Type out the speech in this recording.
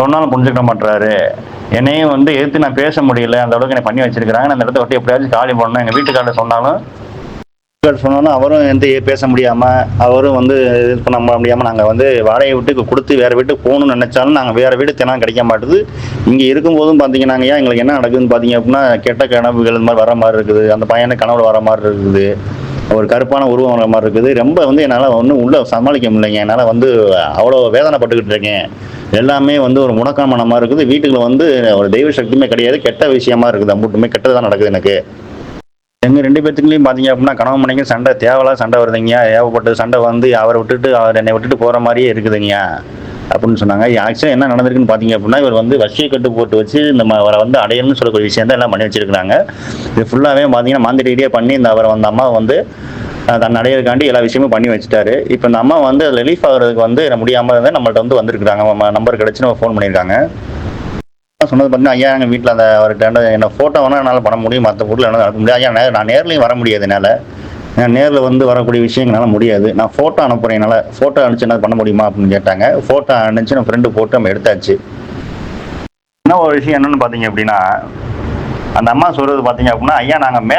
சொன்னாலும் புரிஞ்சுக்க மாட்றாரு. என்னையும் வந்து எதிர்த்து நான் பேச முடியல. அந்த அளவுக்கு என்னை பண்ணி வச்சிருக்கிறாங்க. நான் அந்த இடத்த விட்டு எப்படியாச்சும் காலி பண்ணணும். எங்க வீட்டுக்காரர்ட்ட சொன்னாலும் சொன்னோன்னா அவரும் எந்த பேச முடியாம, அவரும் வந்து இது பண்ண முடியாம நாங்க வந்து வாடகை வீட்டுக்கு குடுத்து வேற வீட்டுக்கு போகணும்னு நெனைச்சாலும், நாங்க வேற வீடு தினம் கிடைக்க மாட்டுது. இங்க இருக்கும்போதும் பார்த்தீங்கன்னாங்கய்யா, எங்களுக்கு என்ன நடக்குதுன்னு பார்த்தீங்க அப்டின்னா, கெட்ட கனவுகள் இந்த மாரி வர மாரி இருக்குது. அந்த பையனுக்கு கனவுல வர மாரி இருக்குது. ஒரு கருப்பான உருவம் வர மாரி இருக்குது. ரொம்ப வந்து என்னால ஒண்ணும் உள்ள சமாளிக்க முடியலைங்க. என்னால வந்து அவ்வளோ வேதனைப்பட்டுக்கிட்டு இருக்கேன். எல்லாமே வந்து ஒரு முடக்கமான மாரி இருக்குது. வீட்டுக்குள்ள வந்து ஒரு தெய்வ சக்தியுமே கிடையாது. கெட்ட விஷயமா இருக்குது. அம்புட்டுமே கெட்டது தான் நடக்குது எனக்கு. எங்க 2 பேத்துக்குள்ளயும் பார்த்தீங்க அப்டின்னா, கணவன் மனைவிக்கும் சண்டை தேவையில்லாத சண்டை வருதுங்கய்யா. ஏகப்பட்ட சண்டை வந்து அவர விட்டுட்டு அவர் என்னை விட்டுட்டு போற மாரியே இருக்குதுங்கய்யா. அப்படின்னு சொன்னாங்க. ஆக்சுவலா என்ன நடந்திருக்குன்னு பார்த்தீங்க அப்டின்னா, இவர் வந்து வசிய கட்டு போட்டு வச்சு இந்த அவர வந்து அடையணும்னு சொல்லக்கூடிய விஷயம் தான் எல்லாம் பண்ணி வச்சிருக்காங்க. இது ஃபுல்லாவே பார்த்தீங்கன்னா, மாந்திரீக ரீதியா பண்ணி இந்த அவர அந்த அம்மாவ வந்து தன்னை அடையறதுக்காண்டி எல்லா விஷயமும் பண்ணி வச்சுட்டாரு. இப்ப இந்த அம்மா வந்து ரிலீஃப் ஆகுறதுக்கு வந்து முடியாம இருந்தா நம்மள்ட்ட வந்து வந்திருக்காங்க. நம்பர் கிடைச்சுன்னு ஃபோன் பண்ணியிருக்காங்க. சொன்னது பார்த்தீங்கன்னா, ஐயா எங்க வீட்ல அந்த அவர்ட்ட என்ன ஃபோட்டோ வேணா என்னால பண்ண முடியும். மத்த பொருள் என்னால அனுப்ப முடியாது. ஐயா நான் நேர்லயும் வர முடியாது என்னால. நேர்ல வந்து வரக்கூடிய விஷயம் என்னால முடியாது. நான் ஃபோட்டோ அனுப்புறேன் என்னால. ஃபோட்டோ அனுப்பிச்சு என்னால பண்ண முடியுமா? அப்படின்னு கேட்டாங்க. ஃபோட்டோ அனுப்பிச்சு நம்ம ஃப்ரெண்டு போட்டு நம்ம எடுத்தாச்சு. இன்னும் ஒரு விஷயம் என்னன்னு பார்த்தீங்க அப்படின்னா, அந்த அம்மா சொல்றது பார்த்தீங்க அப்படின்னா, ஐயா நாங்க மேல்